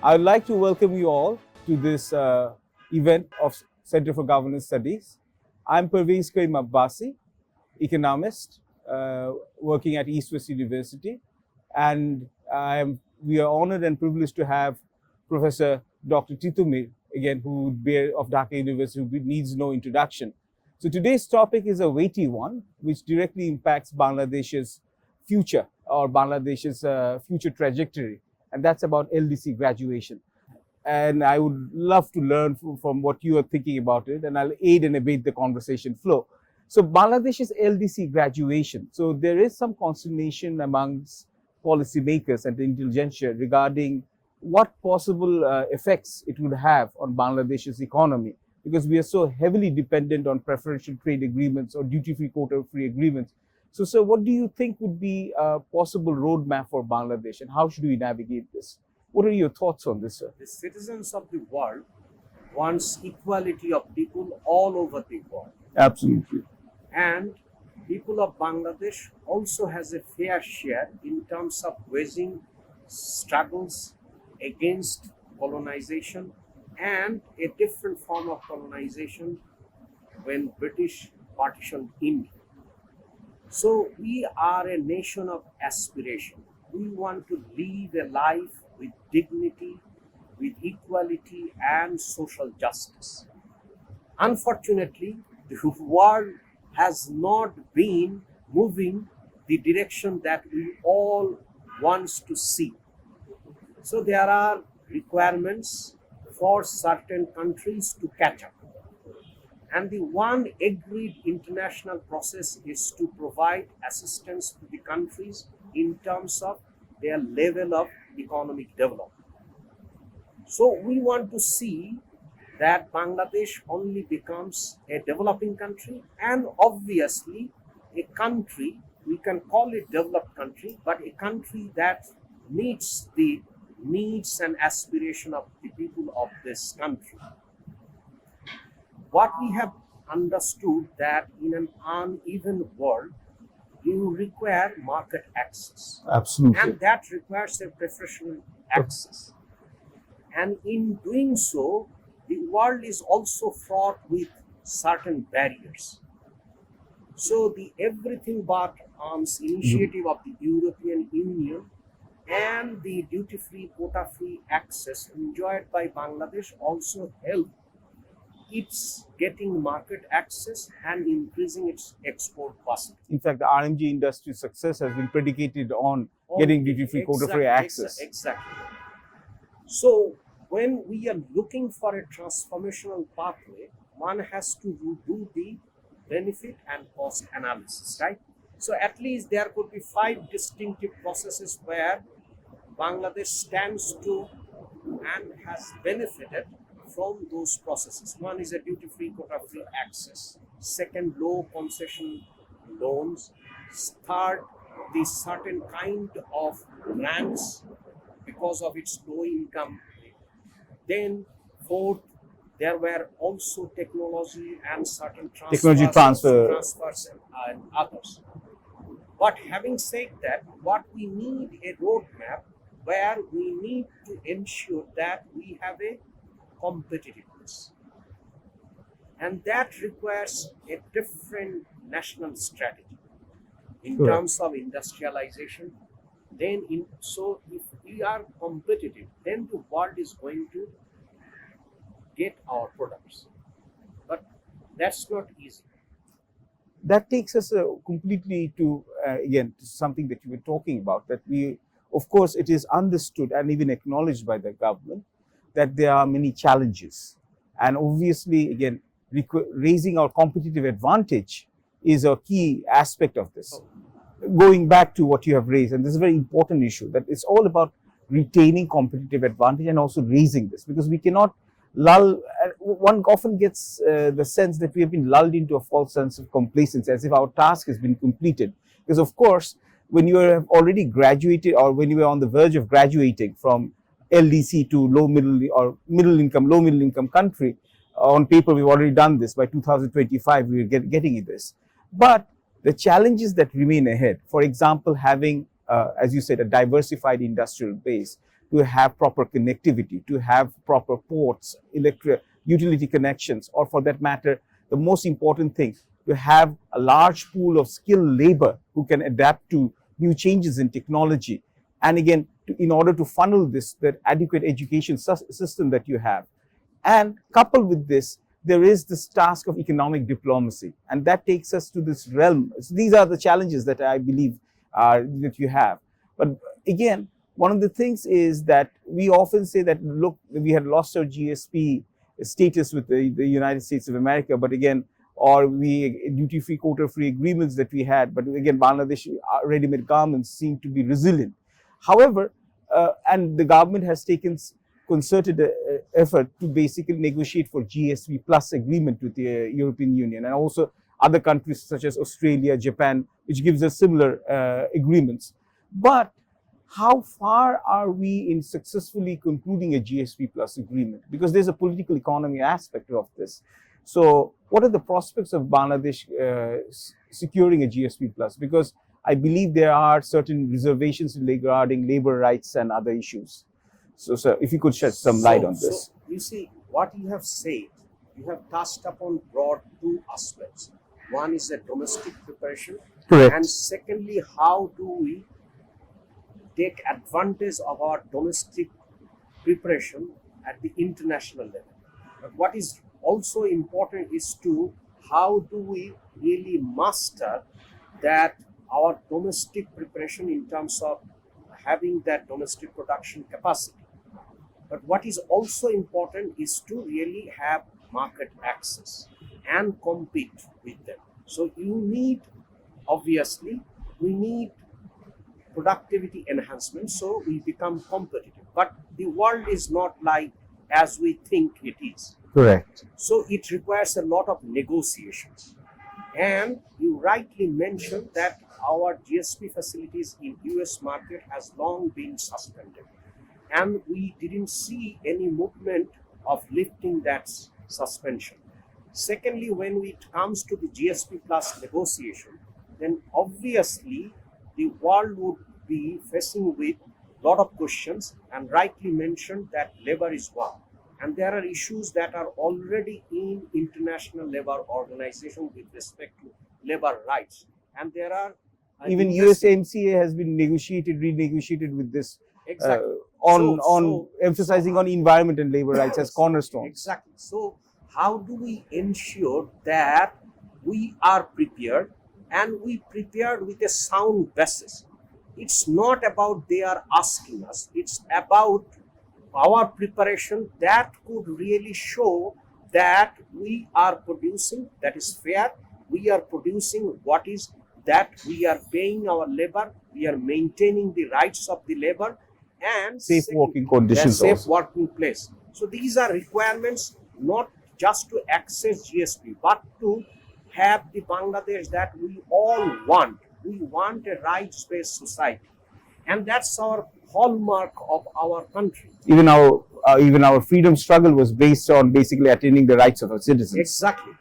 I would like to welcome you all to this event of Center for Governance Studies. I'm Parvez Karim Abbasi, economist working at East West University, and we are honored and privileged to have Professor Dr. Titumir, again, who would be of Dhaka University, who needs no introduction. So today's topic is a weighty one, which directly impacts Bangladesh's future or Bangladesh's future trajectory, and that's about LDC graduation. And I would love to learn from what you are thinking about it, and I'll aid and abet the conversation flow. So Bangladesh's LDC graduation. So there is some consternation amongst policymakers and the intelligentsia regarding what possible effects it would have on Bangladesh's economy, because we are so heavily dependent on preferential trade agreements or duty-free, quota-free agreements. So, sir, what do you think would be a possible roadmap for Bangladesh, and how should we navigate this? What are your thoughts on this, sir? The citizens of the world wants equality of people all over the world. Absolutely. And people of Bangladesh also has a fair share in terms of waging struggles against colonization and a different form of colonization when British partitioned India. So we are a nation of aspiration. We want to live a life with dignity, with equality and social justice. Unfortunately, the world has not been moving the direction that we all want to see. So there are requirements for certain countries to catch up. And the one agreed international process is to provide assistance to the countries in terms of their level of economic development. So we want to see that Bangladesh only becomes a developing country, and obviously a country, we can call it developed country, but a country that meets the needs and aspiration of the people of this country. What we have understood that in an uneven world, you require market access. Absolutely. And that requires a preferential access. And in doing so, the world is also fraught with certain barriers. So the Everything But Arms initiative of the European Union and the duty-free, quota-free access enjoyed by Bangladesh also help its getting market access and increasing its export possibility. In fact, the RMG industry's success has been predicated on getting duty-free, quota-free access. Exactly. So when we are looking for a transformational pathway, one has to do the benefit and cost analysis, right? So at least there could be 5 distinctive processes where Bangladesh stands to and has benefited from those processes. One is a duty-free, quota-free access. Second, low concession loans. Third, the certain kind of grants because of its low income. Then fourth, there were also technology and certain transfers and others. But having said that, what we need a roadmap where we need to ensure that we have a competitiveness. And that requires a different national strategy in terms of industrialization. So if we are competitive, then the world is going to get our products. But that's not easy. That takes us completely to, again, to something that you were talking about, that we, of course, it is understood and even acknowledged by the government that there are many challenges. And obviously, again, raising our competitive advantage is a key aspect of this. Going back to what you have raised, and this is a very important issue, that it's all about retaining competitive advantage and also raising this, because we cannot lull. One often gets the sense that we have been lulled into a false sense of complacency, as if our task has been completed. Because of course, when you have already graduated, or when you are on the verge of graduating from LDC to low middle income country, on paper we've already done this. By 2025 we are getting this. But the challenges that remain ahead, for example, having, as you said, a diversified industrial base, to have proper connectivity, to have proper ports, utility connections, or for that matter, the most important thing, to have a large pool of skilled labor who can adapt to new changes in technology. And again, in order to funnel this, that adequate education system that you have. And coupled with this, there is this task of economic diplomacy. And that takes us to this realm. So these are the challenges that I believe that you have. But again, one of the things is that we often say that, look, we had lost our GSP status with the United States of America, but again, or we duty-free, quota-free agreements that we had, but again, Bangladesh ready-made garments seem to be resilient. However, and the government has taken concerted effort to basically negotiate for GSP plus agreement with the European Union and also other countries such as Australia, Japan, which gives us similar agreements. But how far are we in successfully concluding a GSP plus agreement? Because there's a political economy aspect of this. So what are the prospects of Bangladesh securing a GSP plus? Because I believe there are certain reservations regarding labor rights and other issues. So, sir, if you could shed some light on this. So, you see, what you have said, you have touched upon broad two aspects. One is the domestic preparation. Correct. And secondly, how do we take advantage of our domestic preparation at the international level? But what is also important is to how do we really master that our domestic preparation in terms of having that domestic production capacity. But what is also important is to really have market access and compete with them. So you need, obviously, we need productivity enhancement so we become competitive. But the world is not like as we think it is. Correct. So it requires a lot of negotiations. And you rightly mentioned that our GSP facilities in US market has long been suspended. And we didn't see any movement of lifting that suspension. Secondly, when it comes to the GSP plus negotiation, then obviously the world would be facing with a lot of questions, and rightly mentioned that labor is one. And there are issues that are already in International Labor Organization with respect to labor rights. And there are even USMCA has been renegotiated with this exactly. Emphasizing on environment and labor rights as cornerstones. Exactly. So how do we ensure that we are prepared and we prepared with a sound basis? It's not about they are asking us, it's about our preparation that could really show that we are producing that is fair, we are producing what is that we are paying our labor, we are maintaining the rights of the labor and safe working conditions, safe working place. So these are requirements not just to access GSP but to have the Bangladesh that we all want. We want a rights-based society, and that's our hallmark of our country. Even our freedom struggle was based on basically attaining the rights of our citizens. Exactly.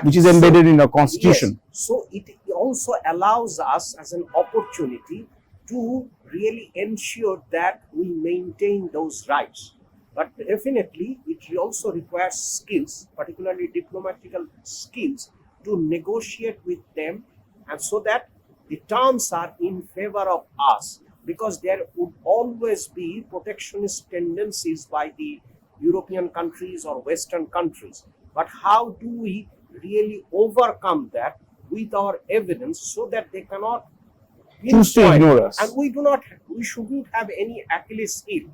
Which is embedded in our constitution. Yes. So it also allows us as an opportunity to really ensure that we maintain those rights. But definitely, it also requires skills, particularly diplomatical skills, to negotiate with them, and so that the terms are in favor of us. Because there would always be protectionist tendencies by the European countries or Western countries. But how do we really overcome that with our evidence so that they cannot choose to ignore us? And we shouldn't have any Achilles heel,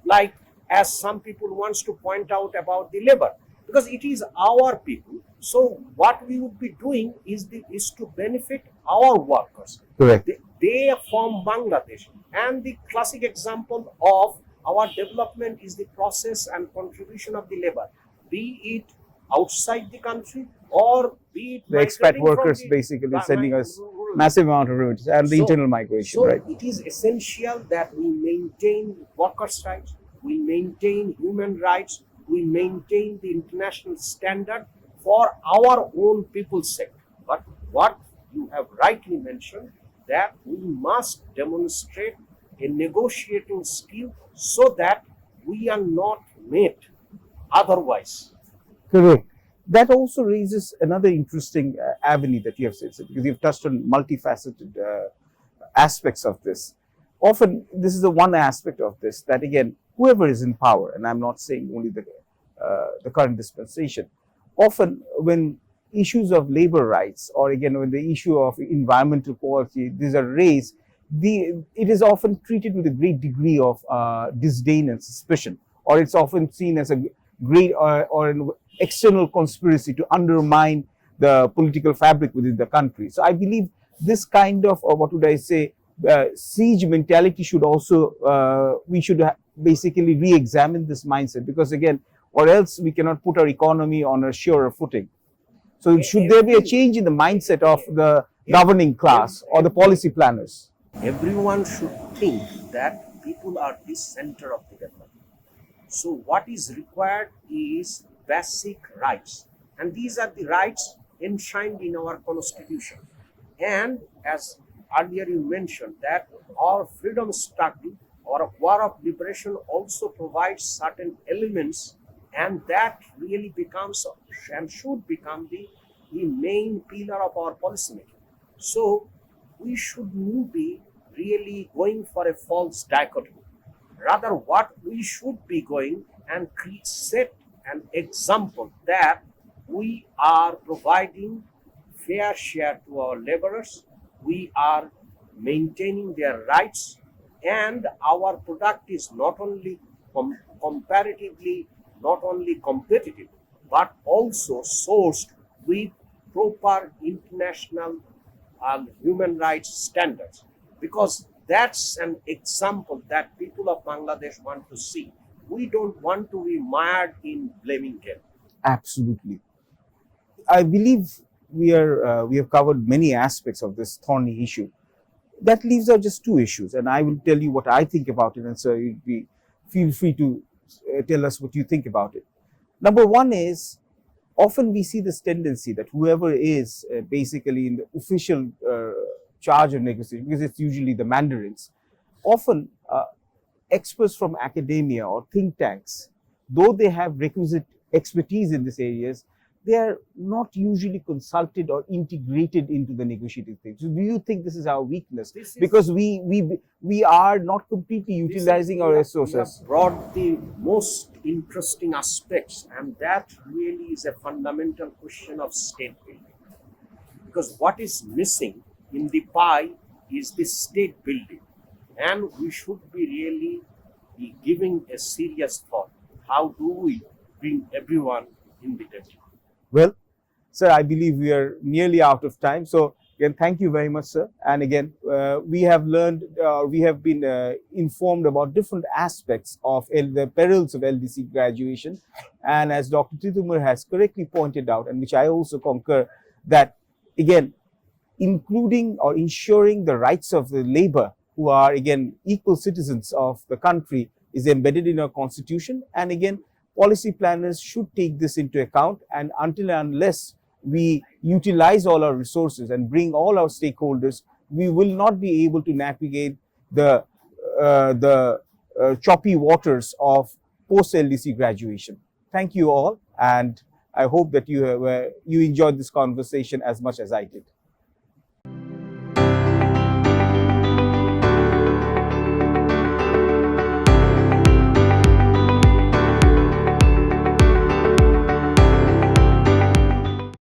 like as some people wants to point out about the labor, because it is our people. So what we would be doing is to benefit our workers. Correct. They are from Bangladesh, and the classic example of our development is the process and contribution of the labor, be it outside the country or be it the expat workers basically sending us massive amount of remittances and the internal migration. So right. It is essential that we maintain workers' rights, we maintain human rights, we maintain the international standard for our own people's sake. But what you have rightly mentioned, that we must demonstrate a negotiating skill so that we are not made otherwise. Correct. That also raises another interesting avenue that you have said, because you've touched on multifaceted aspects of this. Often, this is the one aspect of this that, again, whoever is in power, and I'm not saying only the current dispensation, often when issues of labor rights, or again when the issue of environmental quality, these are raised, it is often treated with a great degree of disdain and suspicion, or it's often seen as a great or an external conspiracy to undermine the political fabric within the country. So I believe this kind of, or what would I say, siege mentality should also, we should basically re-examine this mindset, because again, or else we cannot put our economy on a surer footing. So should there be a change in the mindset of the governing class or the policy planners? Everyone should think that people are the center of the development. So what is required is basic rights, and these are the rights enshrined in our constitution. And as earlier you mentioned, that our freedom struggle or war of liberation also provides certain elements, and that really becomes and should become the main pillar of our policymaking. So we should not be really going for a false dichotomy. Rather, what we should be going and set an example that we are providing fair share to our laborers, we are maintaining their rights, and our product is not only comparatively not only competitive but also sourced with proper international human rights standards, because that's an example that people of Bangladesh want to see. We don't want to be mired in blaming game. Absolutely. I believe we have covered many aspects of this thorny issue. That leaves out just two issues, and I will tell you what I think about it, and so feel free to tell us what you think about it. Number one is, often we see this tendency that whoever is basically in the official charge of negotiation, because it's usually the mandarins, often experts from academia or think tanks, though they have requisite expertise in these areas, they are not usually consulted or integrated into the negotiating thing. So do you think this is our weakness? Because we are not completely utilizing our resources. Brought the most interesting aspects, and that really is a fundamental question of state building. Because what is missing in the pie is the state building, and we should be really be giving a serious thought. How do we bring everyone in the table? Well, sir, I believe we are nearly out of time. So again, thank you very much, sir. And again, we have learned, we have been informed about different aspects of the perils of LDC graduation. And as Dr. Titumir has correctly pointed out, and which I also concur, that again, including or ensuring the rights of the labor, who are again equal citizens of the country, is embedded in our constitution. And again, policy planners should take this into account, and until and unless we utilize all our resources and bring all our stakeholders, we will not be able to navigate the choppy waters of post-LDC graduation. Thank you all, and I hope that you enjoyed this conversation as much as I did.